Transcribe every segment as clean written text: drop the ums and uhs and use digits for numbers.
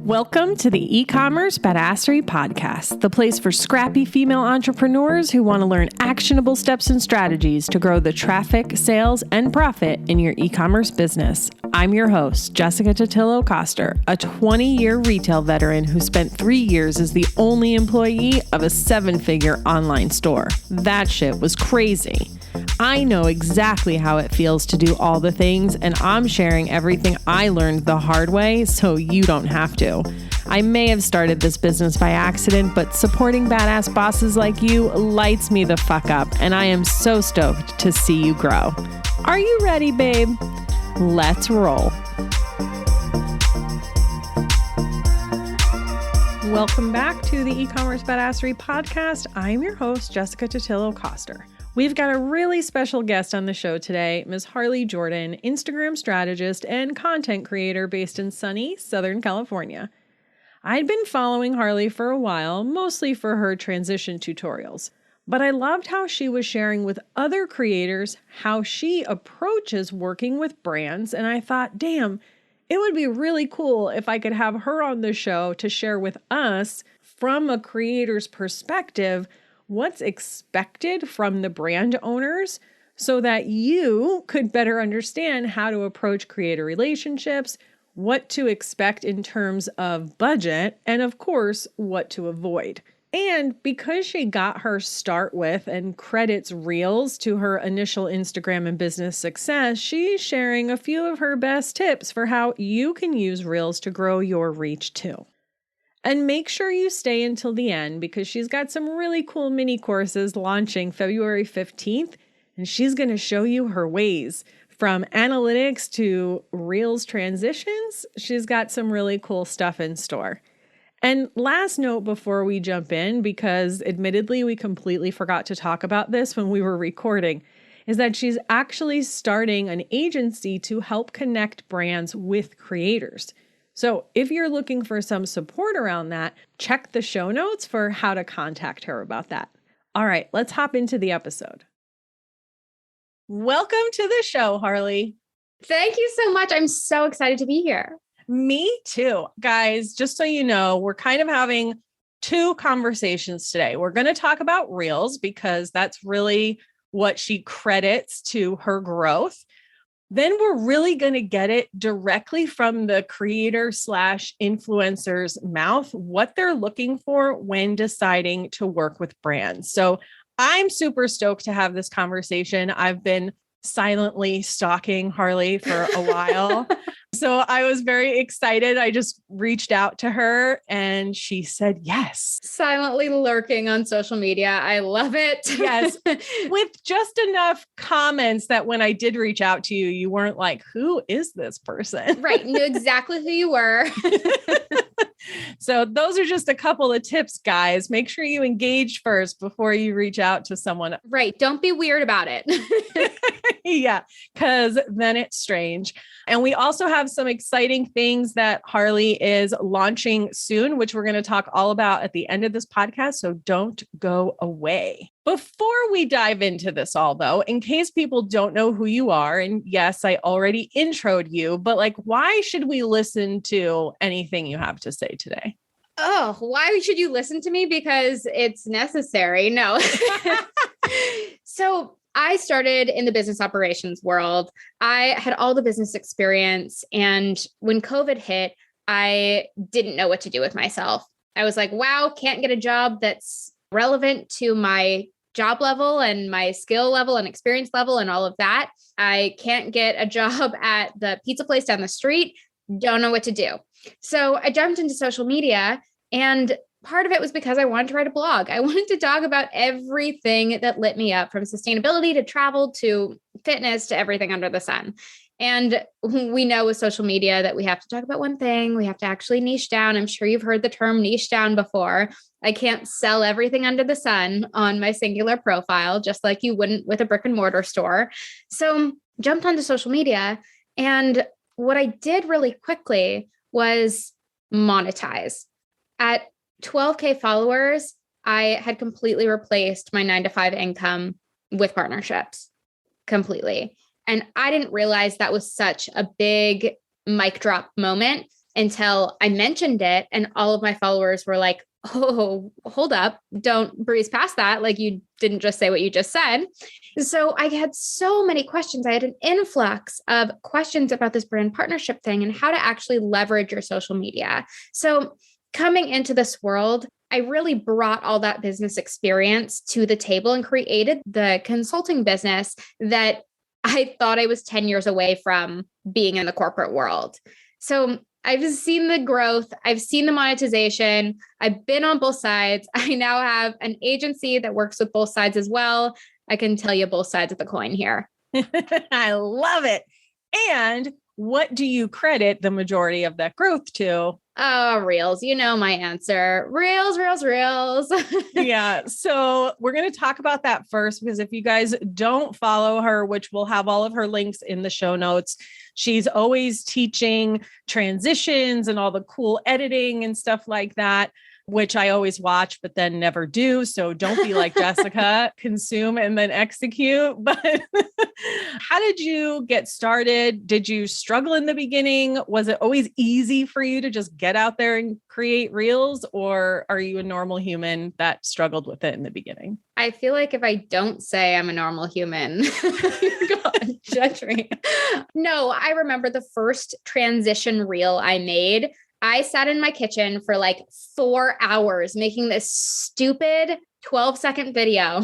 Welcome to the eCommerce Badassery Podcast, the place for scrappy female entrepreneurs who want to learn actionable steps and strategies to grow the traffic, sales, and profit in your e-commerce business. I'm your host, Jessica Totillo-Coster, a 20-year retail veteran who spent 3 years as the only employee of a 7-figure online store. That shit was crazy. I know exactly how it feels to do all the things, and I'm sharing everything I learned the hard way so you don't have to. I may have started this business by accident, but supporting badass bosses like you lights me the fuck up, and I am so stoked to see you grow. Are you ready, babe? Let's roll. Welcome back to the eCommerce Badassery Podcast. I'm your host, Jessica Totillo-Coster. We've got a really special guest on the show today, Ms. Harley Jordan, Instagram strategist and content creator based in sunny Southern California. I'd been following Harley for a while, mostly for her transition tutorials, but I loved how she was sharing with other creators how she approaches working with brands, and I thought, damn, it would be really cool if I could have her on the show to share with us, from a creator's perspective, what's expected from the brand owners so that you could better understand how to approach creator relationships, what to expect in terms of budget, and of course, what to avoid. And because she got her start with and credits Reels to her initial Instagram and business success, she's sharing a few of her best tips for how you can use Reels to grow your reach too. And make sure you stay until the end because she's got some really cool mini courses launching February 15th, and she's going to show you her ways. From analytics to Reels transitions, she's got some really cool stuff in store. And last note before we jump in, because admittedly we completely forgot to talk about this when we were recording, is that she's actually starting an agency to help connect brands with creators. So if you're looking for some support around that, check the show notes for how to contact her about that. All right, let's hop into the episode. Welcome to the show, Harley. Thank you so much. I'm so excited to be here. Me too. Guys, just so you know, we're kind of having two conversations today. We're going to talk about Reels because that's really what she credits to her growth. Then we're really going to get it directly from the creator/influencer's mouth, what they're looking for when deciding to work with brands. So I'm super stoked to have this conversation. I've been silently stalking Harley for a while. So I was very excited. I just reached out to her and she said yes. Silently lurking on social media. I love it. Yes. With just enough comments that when I did reach out to you, you weren't like, who is this person? Right. Knew exactly who you were. So those are just a couple of tips, guys. Make sure you engage first before you reach out to someone. Right. Don't be weird about it. Yeah, because then it's strange. And we also have some exciting things that Harley is launching soon, which we're going to talk all about at the end of this podcast. So don't go away. Before we dive into this all, though, in case people don't know who you are, and yes, I already introed you, but why should we listen to anything you have to say today? Oh, why should you listen to me? Because it's necessary. No. So I started in the business operations world. I had all the business experience. And when COVID hit, I didn't know what to do with myself. I was like, wow, can't get a job that's relevant to my job level and my skill level and experience level and all of that. I can't get a job at the pizza place down the street. Don't know what to do. So I jumped into social media, and part of it was because I wanted to write a blog. I wanted to talk about everything that lit me up, from sustainability to travel to fitness to everything under the sun. And we know with social media that we have to talk about one thing. We have to actually niche down. I'm sure you've heard the term niche down before. I can't sell everything under the sun on my singular profile, just like you wouldn't with a brick and mortar store. So jumped onto social media. And what I did really quickly was monetize. At 12K followers, I had completely replaced my 9-to-5 income with partnerships completely. And I didn't realize that was such a big mic drop moment until I mentioned it. And all of my followers were like, oh, hold up. Don't breeze past that. Like you didn't just say what you just said. So I had so many questions. I had an influx of questions about this brand partnership thing and how to actually leverage your social media. So coming into this world, I really brought all that business experience to the table and created the consulting business that I thought I was 10 years away from being in the corporate world. So I've seen the growth. I've seen the monetization. I've been on both sides. I now have an agency that works with both sides as well. I can tell you both sides of the coin here. I love it. And what do you credit the majority of that growth to? Oh, Reels. You know my answer. Reels, Reels, Reels. Yeah. So we're going to talk about that first, because if you guys don't follow her, which we'll have all of her links in the show notes, she's always teaching transitions and all the cool editing and stuff like that, which I always watch, but then never do. So don't be like Jessica, consume and then execute. But how did you get started? Did you struggle in the beginning? Was it always easy for you to just get out there and create reels? Or are you a normal human that struggled with it in the beginning? I feel like if I don't say I'm a normal human, you're going to judge me. No, I remember the first transition reel I made. I sat in my kitchen for like 4 hours making this stupid 12-second video.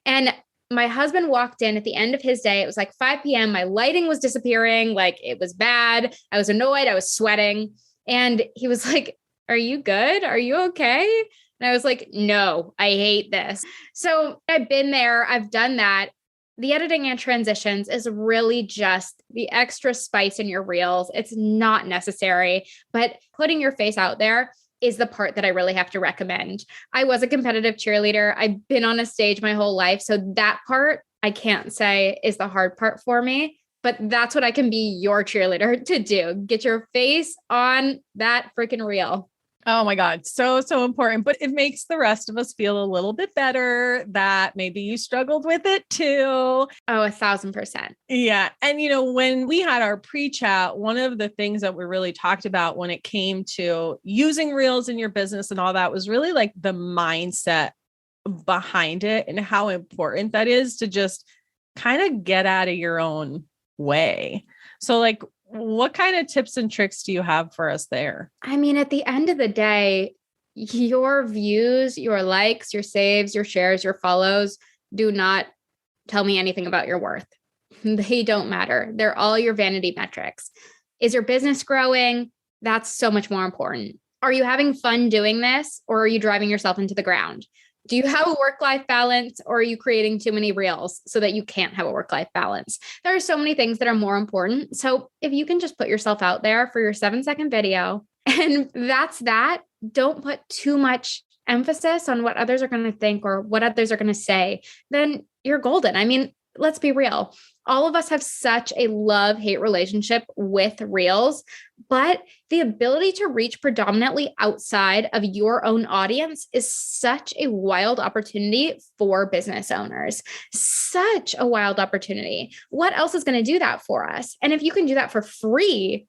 And my husband walked in at the end of his day. It was like 5 p.m. My lighting was disappearing. Like it was bad. I was annoyed. I was sweating. And he was like, "Are you good? Are you okay?" And I was like, "No, I hate this." So I've been there. I've done that. The editing and transitions is really just the extra spice in your reels. It's not necessary, but putting your face out there is the part that I really have to recommend. I was a competitive cheerleader. I've been on a stage my whole life. So that part I can't say is the hard part for me, but that's what I can be your cheerleader to do. Get your face on that freaking reel. Oh my God. So important, but it makes the rest of us feel a little bit better that maybe you struggled with it too. Oh, 1,000%. Yeah. And when we had our pre-chat, one of the things that we really talked about when it came to using reels in your business and all that was really like the mindset behind it and how important that is to just kind of get out of your own way. So like, what kind of tips and tricks do you have for us there? I mean, at the end of the day, your views, your likes, your saves, your shares, your follows do not tell me anything about your worth. They don't matter. They're all your vanity metrics. Is your business growing? That's so much more important. Are you having fun doing this, or are you driving yourself into the ground? Do you have a work-life balance, or are you creating too many reels so that you can't have a work-life balance? There are so many things that are more important. So if you can just put yourself out there for your 7-second video, and that's that, don't put too much emphasis on what others are going to think or what others are going to say, then you're golden. I mean, let's be real. All of us have such a love-hate relationship with reels, but the ability to reach predominantly outside of your own audience is such a wild opportunity for business owners. Such a wild opportunity. What else is going to do that for us? And if you can do that for free,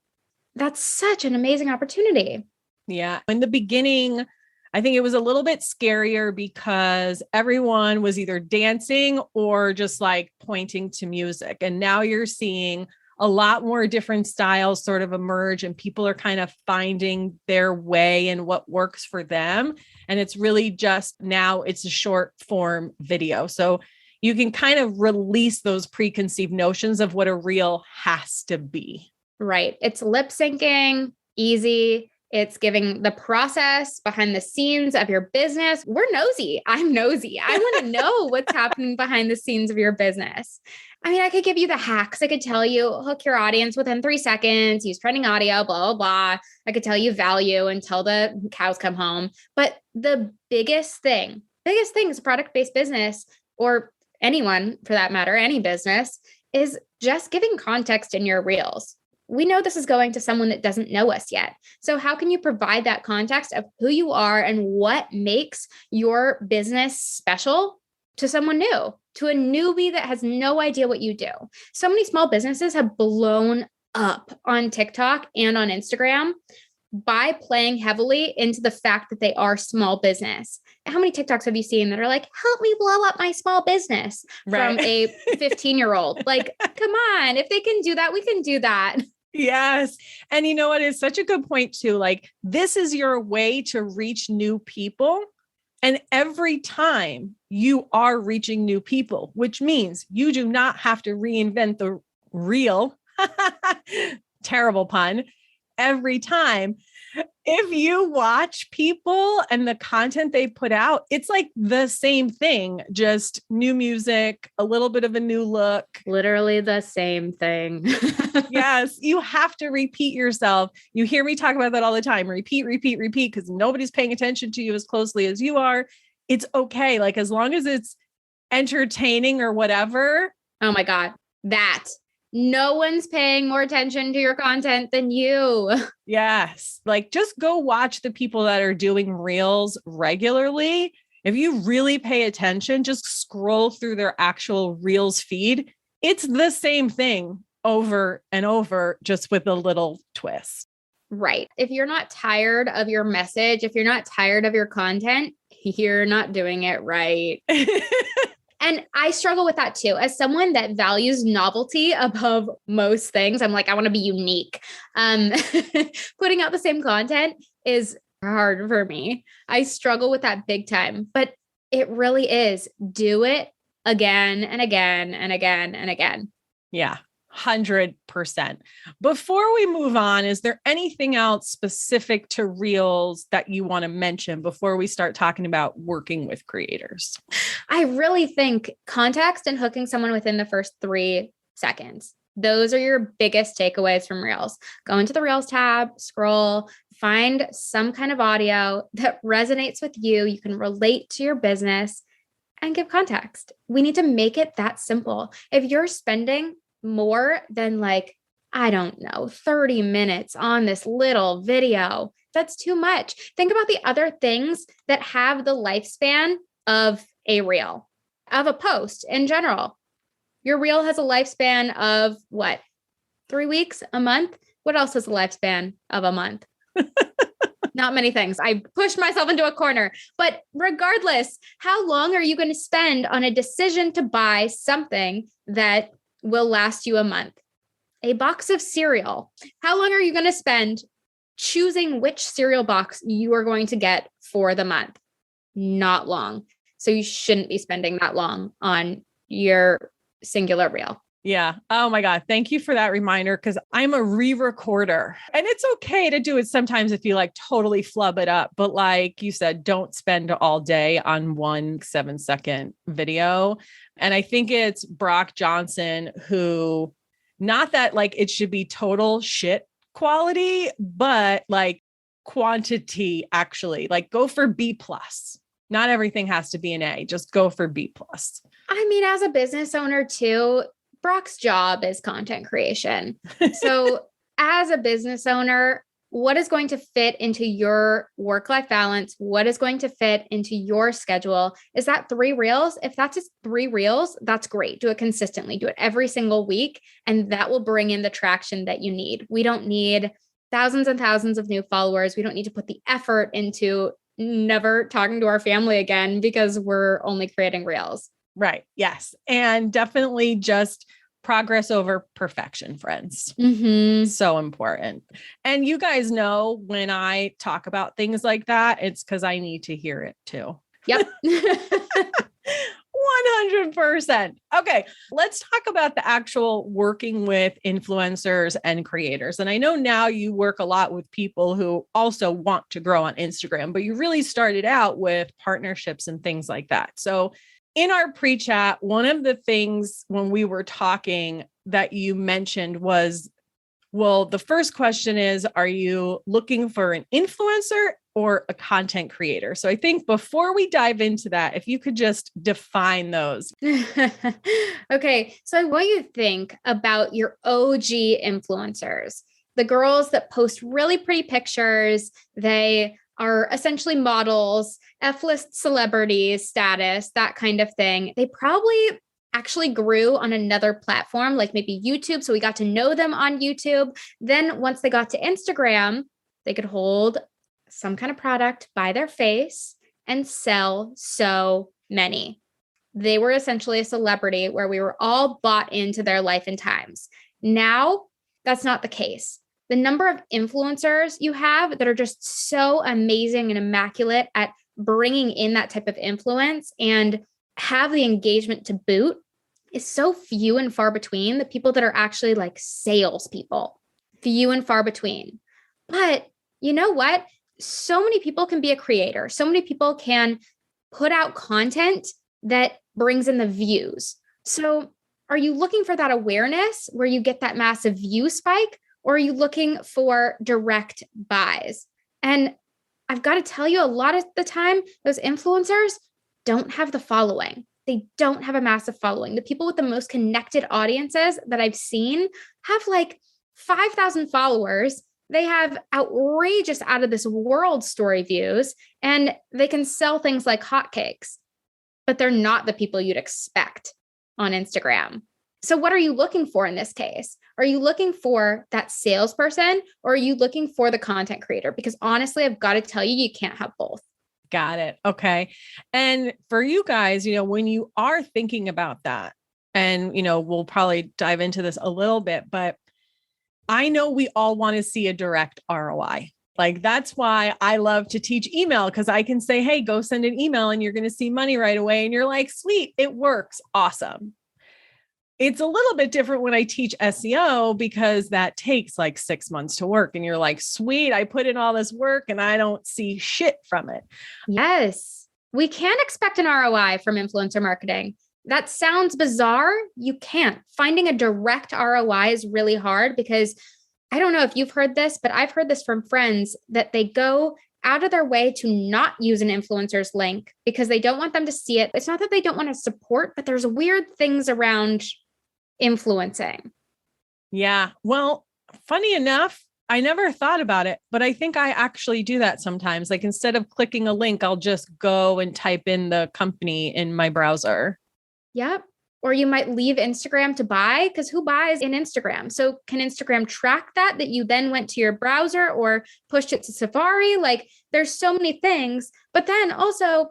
that's such an amazing opportunity. Yeah. In the beginning, I think it was a little bit scarier because everyone was either dancing or just like pointing to music. And now you're seeing a lot more different styles sort of emerge, and people are kind of finding their way and what works for them. And it's really just now it's a short form video. So you can kind of release those preconceived notions of what a reel has to be. Right. It's lip syncing, easy. It's giving the process behind the scenes of your business. We're nosy. I'm nosy. I want to know what's happening behind the scenes of your business. I mean, I could give you the hacks. I could tell you hook your audience within 3 seconds, use trending audio, blah, blah, blah. I could tell you value until the cows come home. But the biggest thing is a product-based business, or anyone for that matter, any business, is just giving context in your reels. We know this is going to someone that doesn't know us yet. So how can you provide that context of who you are and what makes your business special to someone new, to a newbie that has no idea what you do? So many small businesses have blown up on TikTok and on Instagram by playing heavily into the fact that they are small business. How many TikToks have you seen that are like, help me blow up my small business from a 15-year-old? Like, come on, if they can do that, we can do that. Yes. And you know what is such a good point too? Like, this is your way to reach new people. And every time you are reaching new people, which means you do not have to reinvent the reel. Terrible pun. Every time. If you watch people and the content they put out, it's like the same thing, just new music, a little bit of a new look. Literally the same thing. Yes, you have to repeat yourself. You hear me talk about that all the time. Repeat, because nobody's paying attention to you as closely as you are. It's okay. Like, as long as it's entertaining or whatever. Oh my God, that. No one's paying more attention to your content than you. Yes. Like, just go watch the people that are doing reels regularly. If you really pay attention, just scroll through their actual reels feed. It's the same thing over and over, just with a little twist. Right. If you're not tired of your message, if you're not tired of your content, you're not doing it right. And I struggle with that too. As someone that values novelty above most things, I'm like, I want to be unique. Putting out the same content is hard for me. I struggle with that big time, but it really is. Do it again and again and again and again. Yeah. 100%. Before we move on, is there anything else specific to Reels that you want to mention before we start talking about working with creators? I really think context and hooking someone within the first 3 seconds. Those are your biggest takeaways from Reels. Go into the Reels tab, scroll, find some kind of audio that resonates with you. You can relate to your business and give context. We need to make it that simple. If you're spending more than, like, I don't know, 30 minutes on this little video, that's too much. Think about the other things that have the lifespan of a reel, of a post in general. Your reel has a lifespan of what? 3 weeks, a month? What else has a lifespan of a month? Not many things. I pushed myself into a corner. But regardless, how long are you going to spend on a decision to buy something that will last you a month? A box of cereal. How long are you going to spend choosing which cereal box you are going to get for the month? Not long. So you shouldn't be spending that long on your singular reel. Yeah. Oh my God. Thank you for that reminder, because I'm a re-recorder, and it's okay to do it sometimes if you like totally flub it up. But like you said, don't spend all day on one 7-second video. And I think it's Brock Johnson who, not that like it should be total shit quality, but like quantity, actually, like go for B+. Not everything has to be an A, just go for B+. I mean, as a business owner too, Brock's job is content creation. So as a business owner, what is going to fit into your work-life balance? What is going to fit into your schedule? Is that 3 reels? If that's just 3 reels, that's great. Do it consistently. Do it every single week. And that will bring in the traction that you need. We don't need thousands and thousands of new followers. We don't need to put the effort into never talking to our family again because we're only creating reels. Right. Yes. And definitely just progress over perfection, friends. Mm-hmm. So important. And you guys know when I talk about things like that, it's because I need to hear it too. Yep. 100%. Okay. Let's talk about the actual working with influencers and creators. And I know now you work a lot with people who also want to grow on Instagram, but you really started out with partnerships and things like that. So in our pre-chat, one of the things when we were talking that you mentioned was, well, the first question is, are you looking for an influencer or a content creator? So I think before we dive into that, if you could just define those. Okay. So I want you to think about your OG influencers, the girls that post really pretty pictures. They are essentially models, F-list celebrities status, that kind of thing. They probably actually grew on another platform, like maybe YouTube. So we got to know them on YouTube. Then once they got to Instagram, they could hold some kind of product by their face and sell so many. They were essentially a celebrity where we were all bought into their life and times. Now, that's not the case. The number of influencers you have that are just so amazing and immaculate at bringing in that type of influence and have the engagement to boot is so few and far between. The people that are actually like salespeople, few and far between. But you know what? So many people can be a creator. So many people can put out content that brings in the views. So are you looking for that awareness where you get that massive view spike, or are you looking for direct buys? And I've got to tell you, a lot of the time, those influencers don't have the following. They don't have a massive following. The people with the most connected audiences that I've seen have like 5,000 followers. They have outrageous out of this world story views, and they can sell things like hotcakes, but they're not the people you'd expect on Instagram. So what are you looking for in this case? Are you looking for that salesperson, or are you looking for the content creator? Because honestly, I've got to tell you, you can't have both. Got it. Okay. And for you guys, when you are thinking about that, and, we'll probably dive into this a little bit, but I know we all want to see a direct ROI. Like, that's why I love to teach email, because I can say, hey, go send an email and you're going to see money right away. And you're like, sweet, it works. Awesome. It's a little bit different when I teach SEO, because that takes like 6 months to work. And you're like, sweet, I put in all this work and I don't see shit from it. Yes. We can expect an ROI from influencer marketing. That sounds bizarre. You can't. Finding a direct ROI is really hard, because I don't know if you've heard this, but I've heard this from friends that they go out of their way to not use an influencer's link because they don't want them to see it. It's not that they don't want to support, but there's weird things around influencing. Yeah. Well, funny enough, I never thought about it, but I think I actually do that sometimes. Like, instead of clicking a link, I'll just go and type in the company in my browser. Yep. Or you might leave Instagram to buy, because who buys in Instagram? So can Instagram track that you then went to your browser or pushed it to Safari? Like, there's so many things. But then also,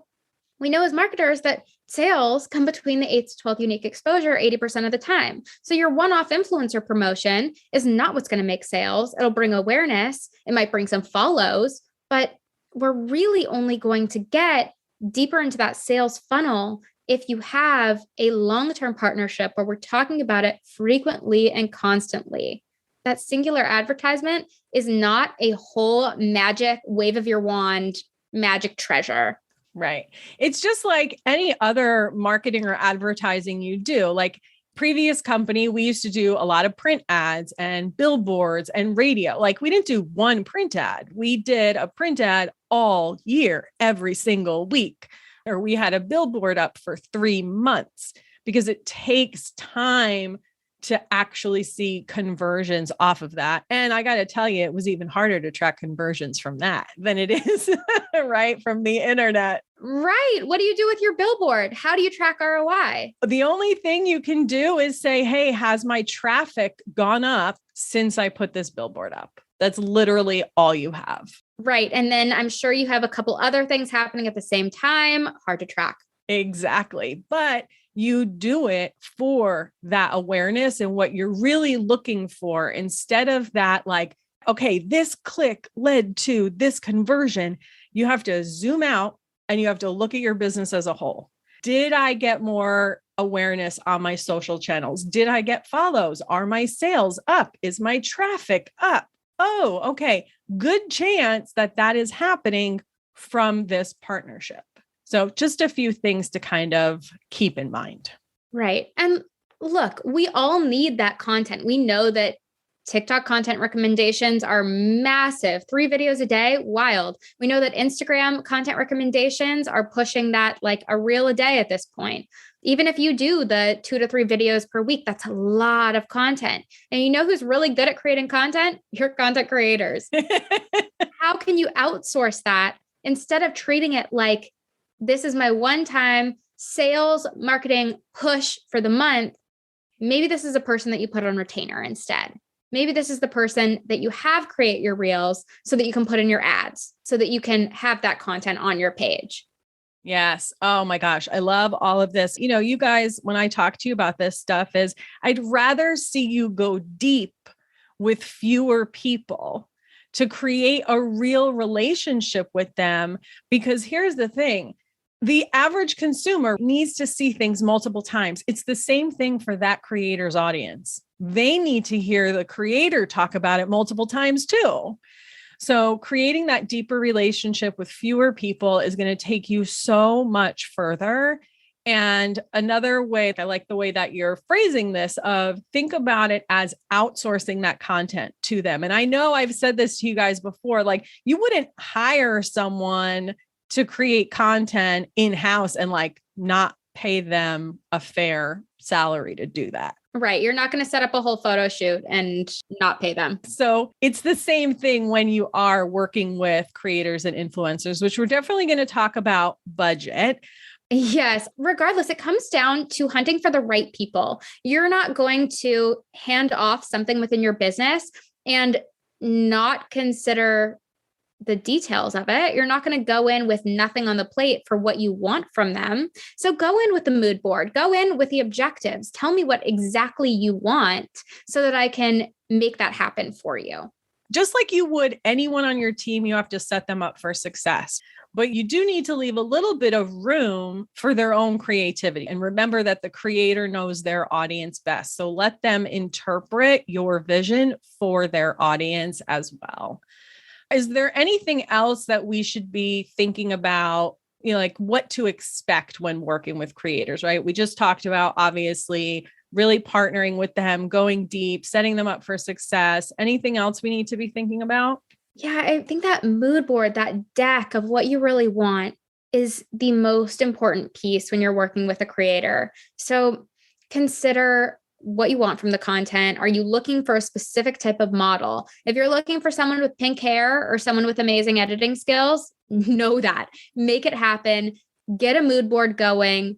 we know as marketers that sales come between the 8th to 12th unique exposure 80% of the time. So your one-off influencer promotion is not what's going to make sales. It'll bring awareness. It might bring some follows, but we're really only going to get deeper into that sales funnel if you have a long-term partnership where we're talking about it frequently and constantly. That singular advertisement is not a whole magic wave of your wand, magic treasure. Right. It's just like any other marketing or advertising you do. Like, previous company, we used to do a lot of print ads and billboards and radio. Like, we didn't do one print ad. We did a print ad all year, every single week. Or we had a billboard up for 3 months, because it takes time to actually see conversions off of that. And I got to tell you, it was even harder to track conversions from that than it is right from the internet. Right. What do you do with your billboard? How do you track ROI? The only thing you can do is say, hey, has my traffic gone up since I put this billboard up? That's literally all you have. Right. And then I'm sure you have a couple other things happening at the same time. Hard to track. Exactly. But you do it for that awareness and what you're really looking for, instead of that, like, okay, this click led to this conversion. You have to zoom out and you have to look at your business as a whole. Did I get more awareness on my social channels? Did I get follows? Are my sales up? Is my traffic up? Oh, okay. Good chance that that is happening from this partnership. So just a few things to kind of keep in mind. Right. And look, we all need that content. We know that TikTok content recommendations are massive. 3 videos a day, wild. We know that Instagram content recommendations are pushing that like a reel a day at this point. Even if you do the 2 to 3 videos per week, that's a lot of content. And you know who's really good at creating content? Your content creators. How can you outsource that instead of treating it like, this is my one-time sales marketing push for the month? Maybe this is a person that you put on retainer instead. maybe this is the person that you have create your reels so that you can put in your ads, so that you can have that content on your page. Yes. Oh my gosh. I love all of this. You guys, when I talk to you about this stuff I'd rather see you go deep with fewer people to create a real relationship with them. Because here's the thing. The average consumer needs to see things multiple times. It's the same thing for that creator's audience. They need to hear the creator talk about it multiple times too. So creating that deeper relationship with fewer people is going to take you so much further. And another way, I like the way that you're phrasing this of think about it as outsourcing that content to them. And I know I've said this to you guys before, like you wouldn't hire someone to create content in-house and like not pay them a fair salary to do that. Right. You're not going to set up a whole photo shoot and not pay them. So it's the same thing when you are working with creators and influencers, which we're definitely going to talk about budget. Yes. Regardless, it comes down to hunting for the right people. You're not going to hand off something within your business and not consider the details of it. You're not going to go in with nothing on the plate for what you want from them. So go in with the mood board, go in with the objectives. Tell me what exactly you want so that I can make that happen for you. Just like you would anyone on your team, you have to set them up for success. But you do need to leave a little bit of room for their own creativity. And remember that the creator knows their audience best. So let them interpret your vision for their audience as well. Is there anything else that we should be thinking about, like what to expect when working with creators, right? We just talked about, obviously, really partnering with them, going deep, setting them up for success. Anything else we need to be thinking about? Yeah, I think that mood board, that deck of what you really want is the most important piece when you're working with a creator. So consider what you want from the content. Are you looking for a specific type of model? If you're looking for someone with pink hair or someone with amazing editing skills, know that. Make it happen. Get a mood board going.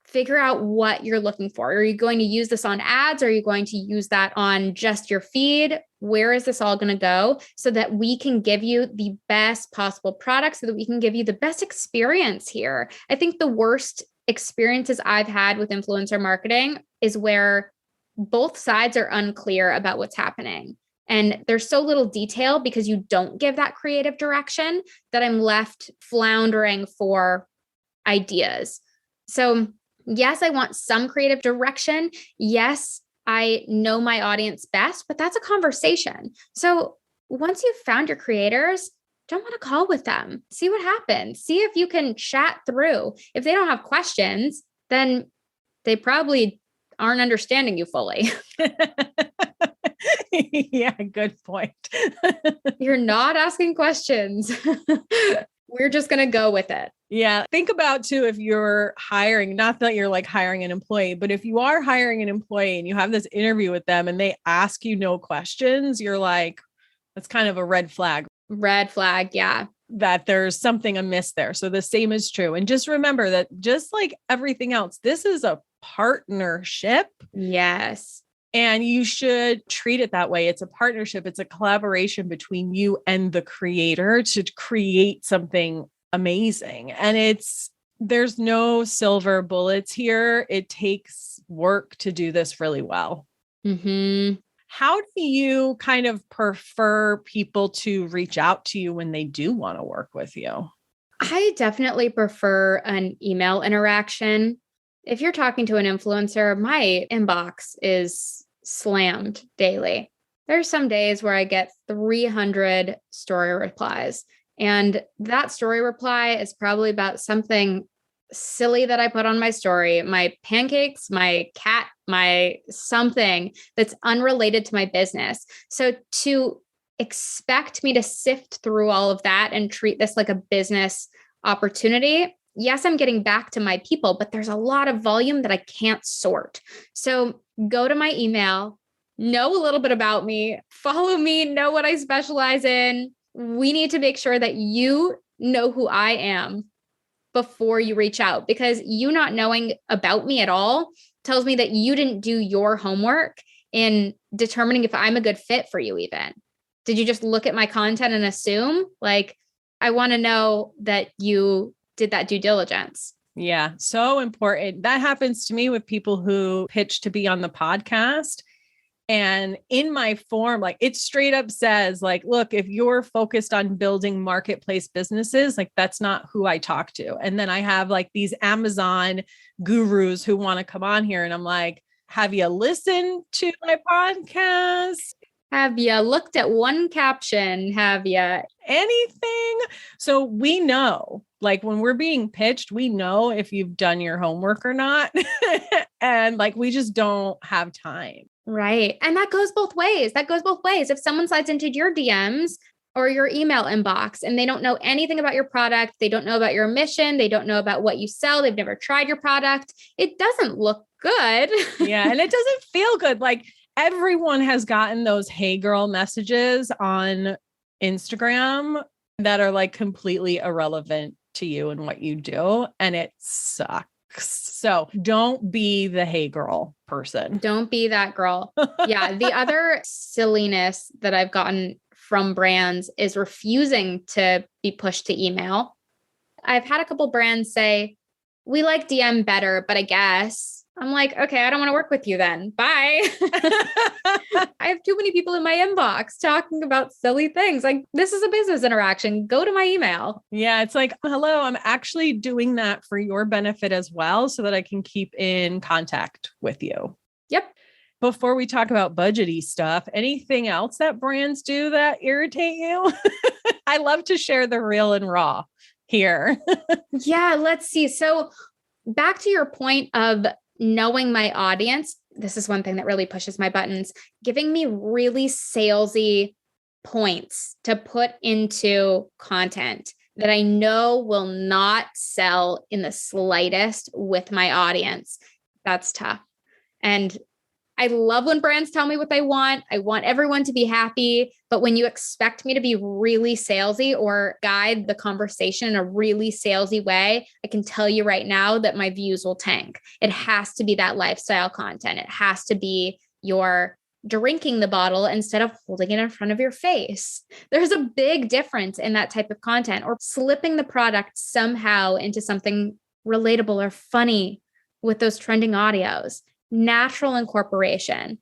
Figure out what you're looking for. Are you going to use this on ads? Are you going to use that on just your feed? Where is this all going to go so that we can give you the best possible product, so that we can give you the best experience here? I think the worst experiences I've had with influencer marketing is where both sides are unclear about what's happening. And there's so little detail because you don't give that creative direction that I'm left floundering for ideas. So yes, I want some creative direction. Yes, I know my audience best, but that's a conversation. So once you've found your creators, jump on a call with them. See what happens. See if you can chat through. If they don't have questions, then they probably aren't understanding you fully. Yeah, good point. You're not asking questions. We're just going to go with it. Yeah. Think about too, if you're hiring, not that you're like hiring an employee, but if you are hiring an employee and you have this interview with them and they ask you no questions, you're like, that's kind of a red flag. Red flag. Yeah. That there's something amiss there. So the same is true. And just remember that just like everything else, this is a partnership. Yes. And you should treat it that way. It's a partnership. It's a collaboration between you and the creator to create something amazing. And there's no silver bullets here. It takes work to do this really well. Mm-hmm. How do you kind of prefer people to reach out to you when they do want to work with you? I definitely prefer an email interaction. If you're talking to an influencer, my inbox is slammed daily. There's some days where I get 300 story replies, and that story reply is probably about something silly that I put on my story, my pancakes, my cat, my something that's unrelated to my business. So to expect me to sift through all of that and treat this like a business opportunity, yes, I'm getting back to my people, but there's a lot of volume that I can't sort. So go to my email, know a little bit about me, follow me, know what I specialize in. We need to make sure that you know who I am before you reach out, because you not knowing about me at all tells me that you didn't do your homework in determining if I'm a good fit for you even? Did you just look at my content and assume? Like, I want to know that you did that due diligence. Yeah, so important. That happens to me with people who pitch to be on the podcast. And in my form, like it straight up says, like, look, if you're focused on building marketplace businesses, like that's not who I talk to. And then I have like these Amazon gurus who want to come on here. And I'm like, have you listened to my podcast? Have you looked at one caption? Have you anything? So we know, like when we're being pitched, we know if you've done your homework or not. And like, we just don't have time. Right. And that goes both ways. If someone slides into your DMs or your email inbox and they don't know anything about your product, they don't know about your mission, they don't know about what you sell, they've never tried your product, it doesn't look good. Yeah. And it doesn't feel good. Like everyone has gotten those hey girl messages on Instagram that are like completely irrelevant to you and what you do. And it sucks. So don't be the hey girl person. Don't be that girl. Yeah. The other silliness that I've gotten from brands is refusing to be pushed to email. I've had a couple brands say, we like DM better, but I guess. I'm like, okay, I don't want to work with you then. Bye. I have too many people in my inbox talking about silly things. Like, this is a business interaction. Go to my email. Yeah. It's like, hello, I'm actually doing that for your benefit as well, so that I can keep in contact with you. Yep. Before we talk about budgety stuff, anything else that brands do that irritate you? I love to share the real and raw here. Yeah. Let's see. So back to your point of knowing my audience, this is one thing that really pushes my buttons, giving me really salesy points to put into content that I know will not sell in the slightest with my audience. That's tough. And I love when brands tell me what they want. I want everyone to be happy. But when you expect me to be really salesy or guide the conversation in a really salesy way, I can tell you right now that my views will tank. It has to be that lifestyle content. It has to be your drinking the bottle instead of holding it in front of your face. There's a big difference in that type of content, or slipping the product somehow into something relatable or funny with those trending audios. Natural incorporation.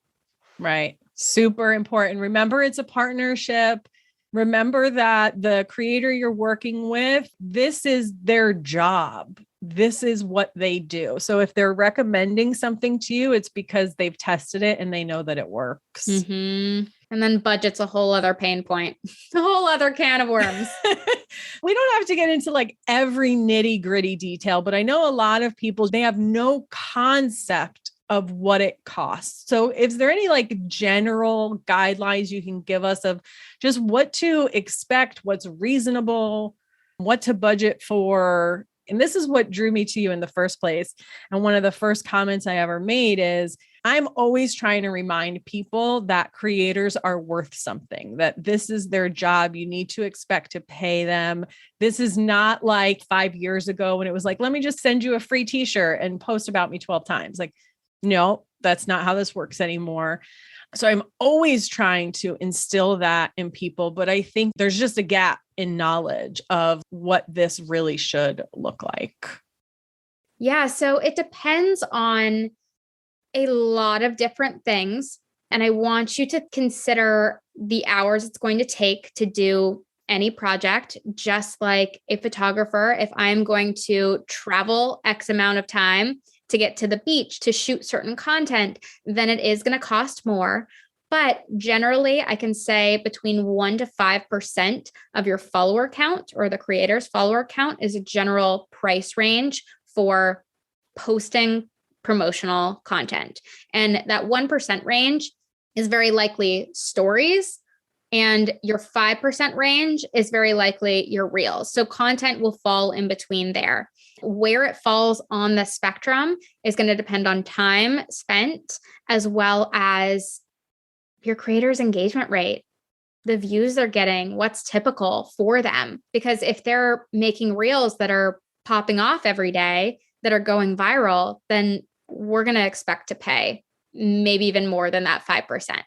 Right. Super important. Remember, it's a partnership. Remember that the creator you're working with, this is their job. This is what they do. So if they're recommending something to you, it's because they've tested it and they know that it works. Mm-hmm. And then budget's a whole other pain point, a whole other can of worms. We don't have to get into like every nitty gritty detail, but I know a lot of people, they have no concept of what it costs. So is there any like general guidelines you can give us of just what to expect, what's reasonable, what to budget for? And this is what drew me to you in the first place. And one of the first comments I ever made is, I'm always trying to remind people that creators are worth something, that this is their job. You need to expect to pay them. This is not like 5 years ago when it was like, let me just send you a free t-shirt and post about me 12 times. Like, no, that's not how this works anymore. So I'm always trying to instill that in people, but I think there's just a gap in knowledge of what this really should look like. Yeah. So it depends on a lot of different things. And I want you to consider the hours it's going to take to do any project, just like a photographer. If I'm going to travel X amount of time to get to the beach to shoot certain content, then it is going to cost more. But generally, I can say between 1% to 5% of your follower count, or the creator's follower count, is a general price range for posting promotional content. And that 1% range is very likely stories, and your 5% range is very likely your reels. So content will fall in between there. Where it falls on the spectrum is going to depend on time spent, as well as your creator's engagement rate, the views they're getting, what's typical for them. Because if they're making reels that are popping off every day, that are going viral, then we're going to expect to pay maybe even more than that 5%.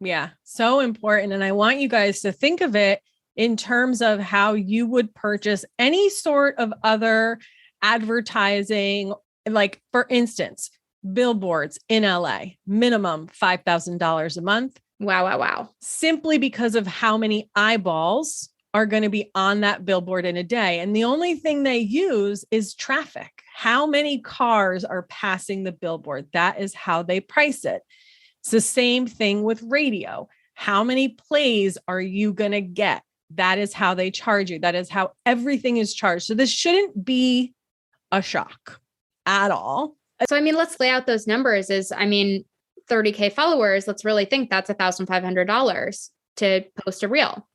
Yeah, so important. And I want you guys to think of it in terms of how you would purchase any sort of other advertising. Like, for instance, billboards in LA, minimum $5,000 a month. Wow, wow, wow. Simply because of how many eyeballs are going to be on that billboard in a day. And the only thing they use is traffic. How many cars are passing the billboard? That is how they price it. It's the same thing with radio. How many plays are you going to get? That is how they charge you. That is how everything is charged. So this shouldn't be a shock at all. So, I mean, let's lay out those numbers 30K followers. Let's really think that's $1,500 to post a reel.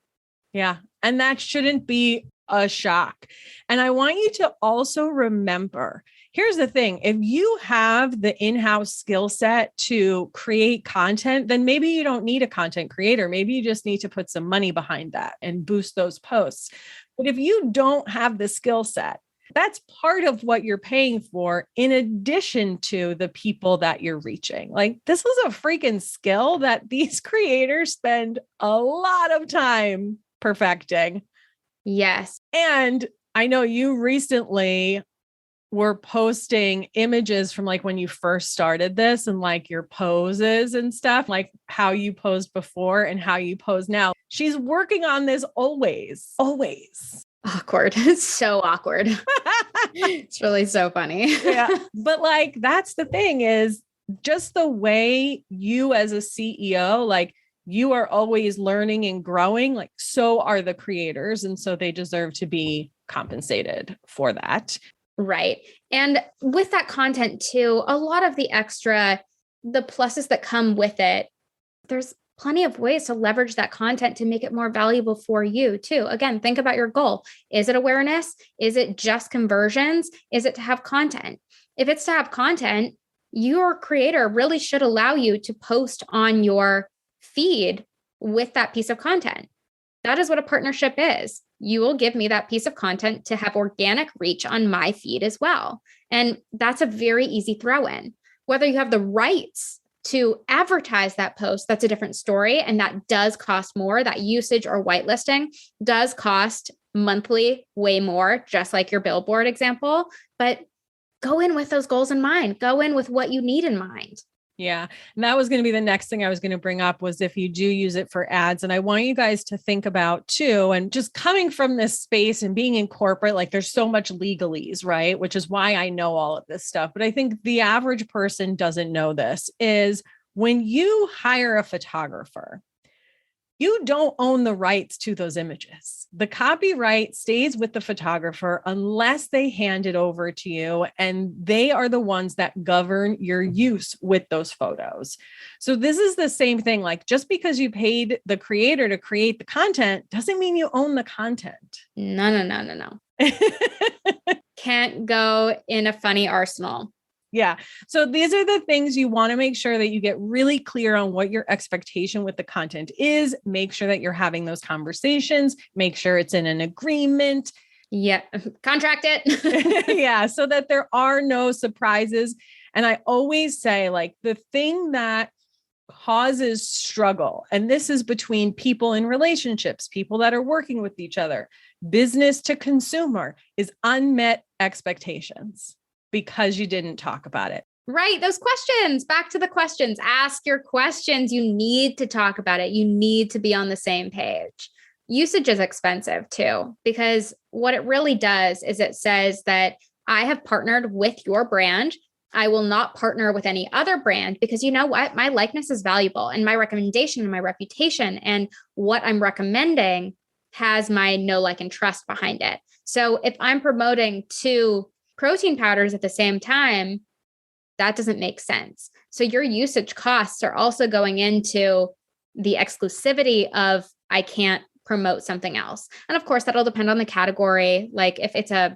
Yeah. And that shouldn't be a shock. And I want you to also remember, here's the thing. If you have the in-house skill set to create content, then maybe you don't need a content creator. Maybe you just need to put some money behind that and boost those posts. But if you don't have the skill set, that's part of what you're paying for, in addition to the people that you're reaching. Like, this is a freaking skill that these creators spend a lot of time perfecting. Yes. And I know you recently were posting images from like when you first started this and like your poses and stuff, like how you posed before and how you pose now. She's working on this always. Awkward. It's so awkward. It's really so funny. Yeah. But like, that's the thing, is just the way you as a CEO, like, you are always learning and growing, like so are the creators. And so they deserve to be compensated for that. Right. And with that content too, a lot of the pluses that come with it, there's plenty of ways to leverage that content to make it more valuable for you too. Again, think about your goal. Is it awareness? Is it just conversions? Is it to have content? If it's to have content, your creator really should allow you to post on your feed with that piece of content. That is what a partnership is. You will give me that piece of content to have organic reach on my feed as well. And that's a very easy throw in. Whether you have the rights to advertise that post, that's a different story. And that does cost more. That usage or whitelisting does cost monthly way more, just like your billboard example. But go in with those goals in mind. Go in with what you need in mind. Yeah. And that was going to be the next thing I was going to bring up, was if you do use it for ads. And I want you guys to think about too, and just coming from this space and being in corporate, like there's so much legalese, right? Which is why I know all of this stuff. But I think the average person doesn't know this, is when you hire a photographer, you don't own the rights to those images. The copyright stays with the photographer unless they hand it over to you, and they are the ones that govern your use with those photos. So this is the same thing. Like, just because you paid the creator to create the content doesn't mean you own the content. No. Can't go in a funny arsenal. Yeah. So these are the things you want to make sure that you get really clear on what your expectation with the content is. Make sure that you're having those conversations. Make sure it's in an agreement. Yeah. Contract it. Yeah. So that there are no surprises. And I always say, like, the thing that causes struggle, and this is between people in relationships, people that are working with each other, business to consumer, is unmet expectations. Because you didn't talk about it. Right. Those questions, back to the questions, ask your questions. You need to talk about it. You need to be on the same page. Usage is expensive too, because what it really does is it says that I have partnered with your brand. I will not partner with any other brand, because you know what? My likeness is valuable, and my recommendation and my reputation and what I'm recommending has my know, like, and trust behind it. So if I'm promoting two protein powders at the same time, that doesn't make sense. So your usage costs are also going into the exclusivity of, I can't promote something else. And of course, that'll depend on the category. Like if it's a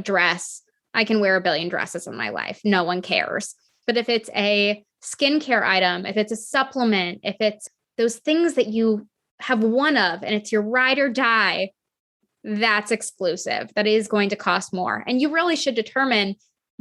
dress, I can wear a billion dresses in my life. No one cares. But if it's a skincare item, if it's a supplement, if it's those things that you have one of and it's your ride or die, that's exclusive. That is going to cost more. And you really should determine,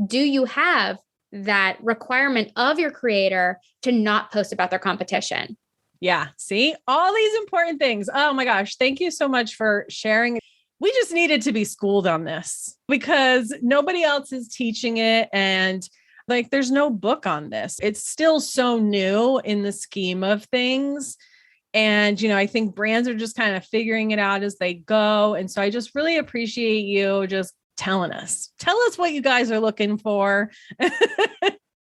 do you have that requirement of your creator to not post about their competition? Yeah. See, all these important things. Oh my gosh. Thank you so much for sharing. We just needed to be schooled on this because nobody else is teaching it. And like, there's no book on this. It's still so new in the scheme of things. And, I think brands are just kind of figuring it out as they go. And so I just really appreciate you just telling us. Tell us what you guys are looking for.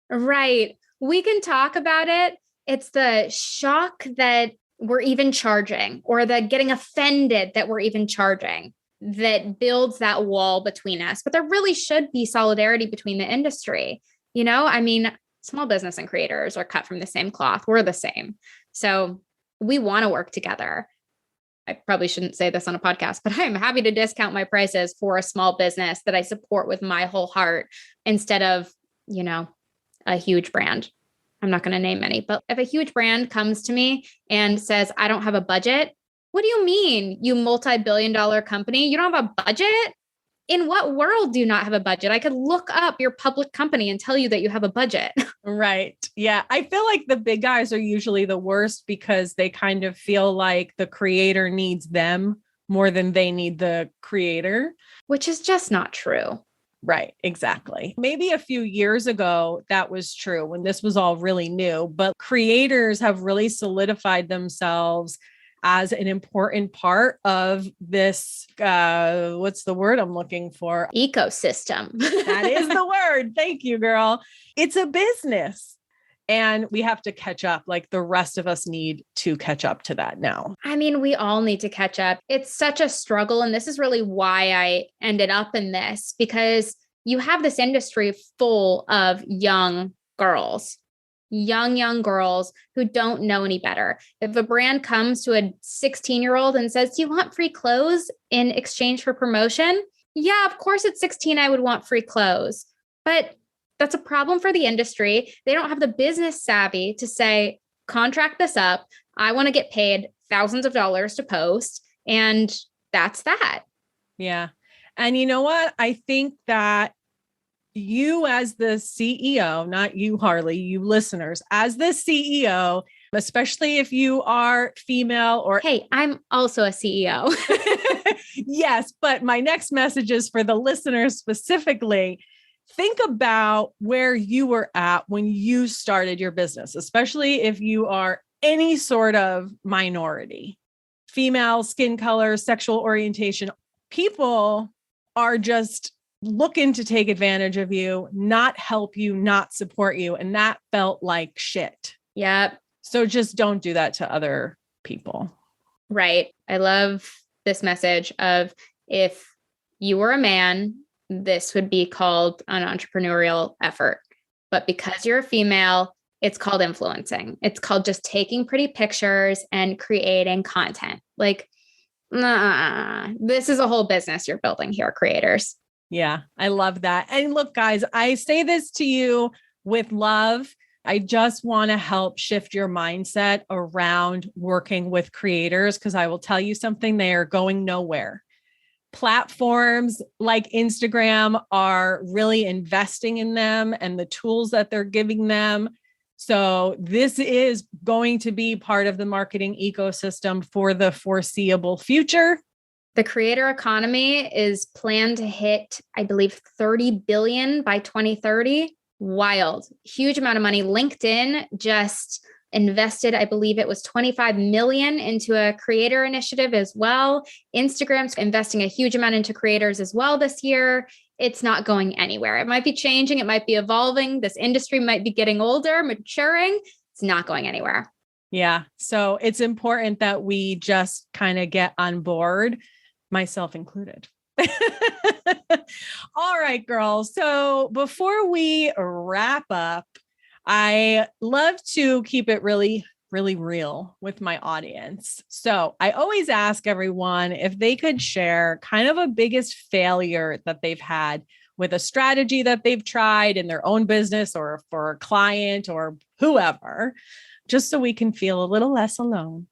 Right. We can talk about it. It's the shock that we're even charging, or the getting offended that we're even charging, that builds that wall between us. But there really should be solidarity between the industry. I mean, small business and creators are cut from the same cloth. We're the same. So we want to work together. I probably shouldn't say this on a podcast, but I'm happy to discount my prices for a small business that I support with my whole heart instead of, a huge brand. I'm not going to name any, but if a huge brand comes to me and says, I don't have a budget, what do you mean, you multi-billion-dollar company? You don't have a budget? In what world do you not have a budget? I could look up your public company and tell you that you have a budget. Right. Yeah. I feel like the big guys are usually the worst because they kind of feel like the creator needs them more than they need the creator. Which is just not true. Right. Exactly. Maybe a few years ago, that was true when this was all really new, but creators have really solidified themselves as an important part of this, what's the word I'm looking for? Ecosystem. That is the word. Thank you, girl. It's a business. And we have to catch up. Like the rest of us need to catch up to that now. I mean, we all need to catch up. It's such a struggle. And this is really why I ended up in this, because you have this industry full of young girls who don't know any better. If a brand comes to a 16-year-old and says, do you want free clothes in exchange for promotion? Yeah, of course at 16, I would want free clothes. But that's a problem for the industry. They don't have the business savvy to say, contract this up. I want to get paid thousands of dollars to post. And that's that. Yeah. And you know what? I think that you as the CEO, not you, Harley, you listeners, as the CEO, especially if you are female or... Hey, I'm also a CEO. Yes, but my next message is for the listeners specifically. Think about where you were at when you started your business, especially if you are any sort of minority, female, skin color, sexual orientation. People are just looking to take advantage of you, not help you, not support you. And that felt like shit. Yep. So just don't do that to other people. Right. I love this message of, if you were a man, this would be called an entrepreneurial effort. But because you're a female, it's called influencing. It's called just taking pretty pictures and creating content. Like, this is a whole business you're building here, creators. Yeah, I love that. And look, guys, I say this to you with love. I just want to help shift your mindset around working with creators, because I will tell you something, they are going nowhere. Platforms like Instagram are really investing in them and the tools that they're giving them. So this is going to be part of the marketing ecosystem for the foreseeable future. The creator economy is planned to hit, I believe, 30 billion by 2030. Wild, huge amount of money. LinkedIn just invested, I believe it was 25 million into a creator initiative as well. Instagram's investing a huge amount into creators as well this year. It's not going anywhere. It might be changing. It might be evolving. This industry might be getting older, maturing. It's not going anywhere. Yeah. So it's important that we just kind of get on board, myself included. All right, girls. So before we wrap up, I love to keep it really, really real with my audience. So I always ask everyone if they could share kind of a biggest failure that they've had with a strategy that they've tried in their own business or for a client or whoever, just so we can feel a little less alone.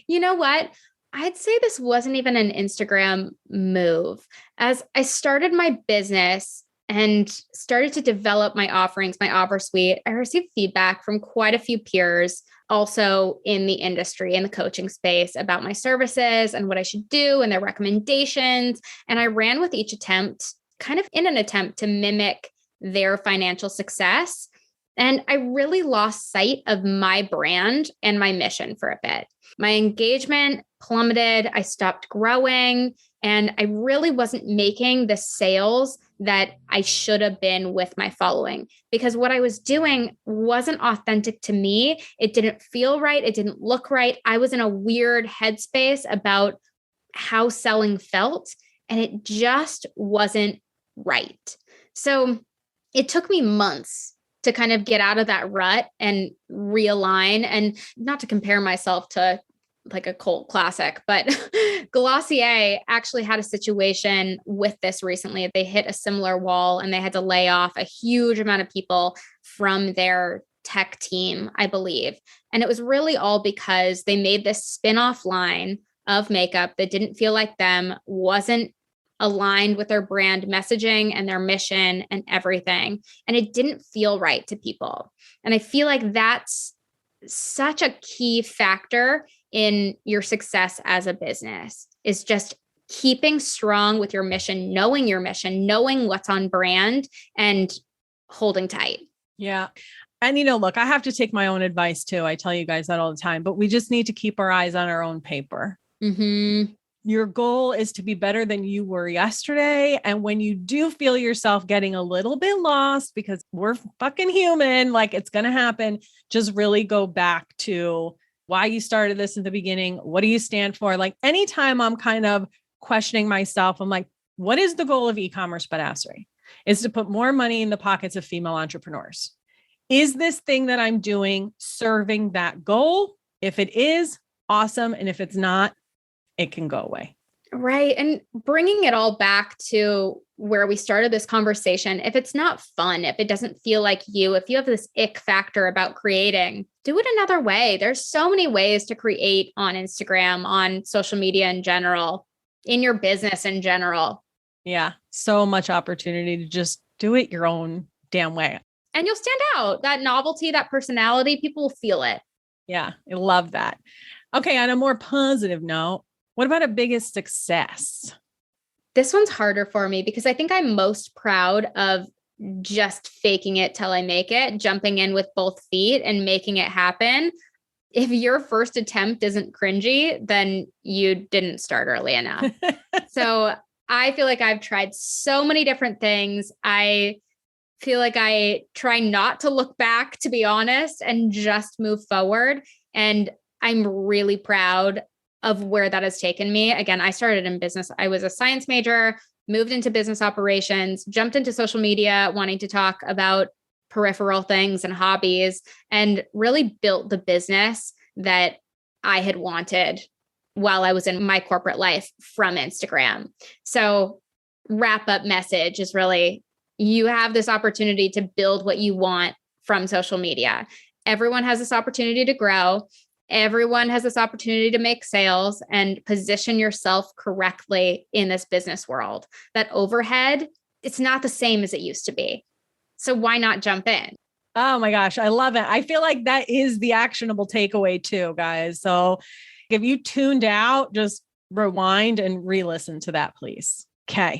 You know what? I'd say this wasn't even an Instagram move. As I started my business and started to develop my offerings, my offer suite, I received feedback from quite a few peers also in the industry, in the coaching space, about my services and what I should do and their recommendations. And I ran with each attempt kind of in an attempt to mimic their financial success. And I really lost sight of my brand and my mission for a bit. My engagement plummeted. I stopped growing, and I really wasn't making the sales that I should have been with my following, because what I was doing wasn't authentic to me. It didn't feel right. It didn't look right. I was in a weird headspace about how selling felt, and it just wasn't right. So it took me months to kind of get out of that rut and realign, and not to compare myself to like a cult classic, but Glossier actually had a situation with this recently. They hit a similar wall and they had to lay off a huge amount of people from their tech team, I believe. And it was really all because they made this spin-off line of makeup that didn't feel like them, wasn't aligned with their brand messaging and their mission and everything. And it didn't feel right to people. And I feel like that's such a key factor in your success as a business, is just keeping strong with your mission, knowing what's on brand, and holding tight. Yeah. And, look, I have to take my own advice too. I tell you guys that all the time, but we just need to keep our eyes on our own paper. Mm-hmm. Your goal is to be better than you were yesterday. And when you do feel yourself getting a little bit lost, because we're fucking human, like it's going to happen, just really go back to why you started this in the beginning. What do you stand for? Like anytime I'm kind of questioning myself, I'm like, what is the goal of e-commerce badassery? Is to put more money in the pockets of female entrepreneurs. Is this thing that I'm doing serving that goal? If it is, awesome. And if it's not, it can go away. Right. And bringing it all back to where we started this conversation, if it's not fun, if it doesn't feel like you, if you have this ick factor about creating, do it another way. There's so many ways to create on Instagram, on social media in general, in your business in general. Yeah. So much opportunity to just do it your own damn way. And you'll stand out. That novelty, that personality, people will feel it. Yeah. I love that. Okay. On a more positive note, what about a biggest success? This one's harder for me because I think I'm most proud of just faking it till I make it, jumping in with both feet and making it happen. If your first attempt isn't cringy, then you didn't start early enough. So I feel like I've tried so many different things. I feel like I try not to look back, to be honest, and just move forward. And I'm really proud of where that has taken me. Again, I started in business. I was a science major, moved into business operations, jumped into social media, wanting to talk about peripheral things and hobbies, and really built the business that I had wanted while I was in my corporate life from Instagram. So wrap up message is really, you have this opportunity to build what you want from social media. Everyone has this opportunity to grow. Everyone has this opportunity to make sales and position yourself correctly in this business world. That overhead, it's not the same as it used to be. So why not jump in? Oh my gosh, I love it. I feel like that is the actionable takeaway too, guys. So if you tuned out, just rewind and re-listen to that, please. Okay.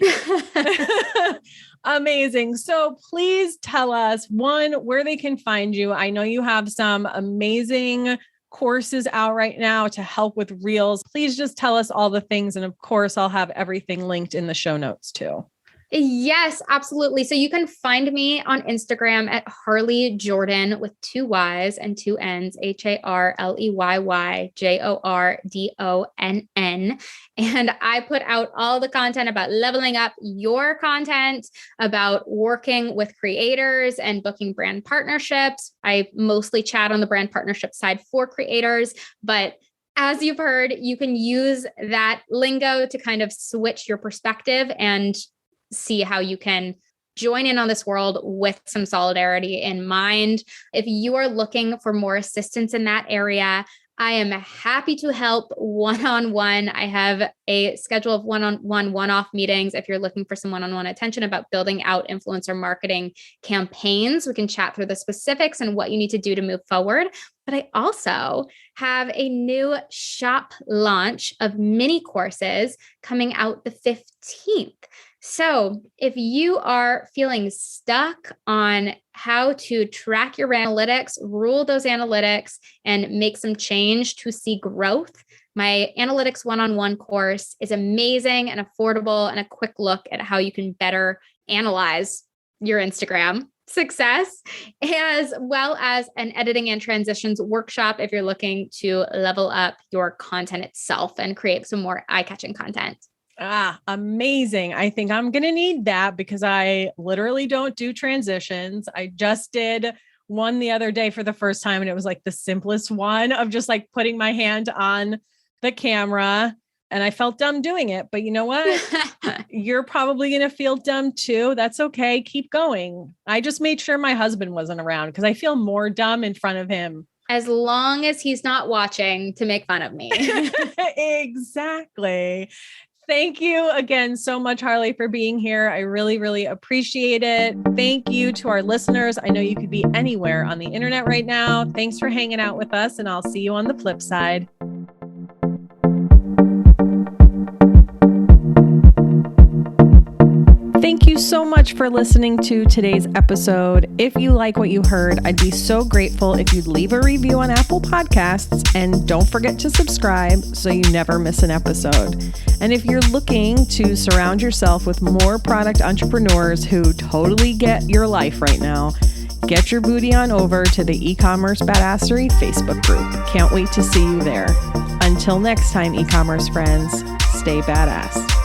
Amazing. So please tell us, one, where they can find you. I know you have some amazing courses out right now to help with reels. Please just tell us all the things. And of course, I'll have everything linked in the show notes too. Yes, absolutely. So you can find me on Instagram at Harley Jordan with 2 Y's and 2 N's, HarleyJordonn. And I put out all the content about leveling up your content, about working with creators and booking brand partnerships. I mostly chat on the brand partnership side for creators, but as you've heard, you can use that lingo to kind of switch your perspective and see how you can join in on this world with some solidarity in mind. If you are looking for more assistance in that area, I am happy to help one-on-one. I have a schedule of one-on-one, one-off meetings. If you're looking for some one-on-one attention about building out influencer marketing campaigns, we can chat through the specifics and what you need to do to move forward. But I also have a new shop launch of mini courses coming out the 15th. So if you are feeling stuck on how to track your analytics, rule those analytics, and make some change to see growth, my Analytics One-on-One course is amazing and affordable, and a quick look at how you can better analyze your Instagram success, as well as an editing and transitions workshop if you're looking to level up your content itself and create some more eye-catching content. Amazing. I think I'm going to need that because I literally don't do transitions. I just did one the other day for the first time, and it was like the simplest one of just like putting my hand on the camera, and I felt dumb doing it. But you know what? You're probably going to feel dumb too. That's okay. Keep going. I just made sure my husband wasn't around because I feel more dumb in front of him. As long as he's not watching to make fun of me. Exactly. Thank you again so much, Harley, for being here. I really, really appreciate it. Thank you to our listeners. I know you could be anywhere on the internet right now. Thanks for hanging out with us, and I'll see you on the flip side. Thank you so much for listening to today's episode. If you like what you heard, I'd be so grateful if you'd leave a review on Apple Podcasts, and don't forget to subscribe so you never miss an episode. And if you're looking to surround yourself with more product entrepreneurs who totally get your life right now, get your booty on over to the eCommerce Badassery Facebook group. Can't wait to see you there. Until next time, e-commerce friends, stay badass.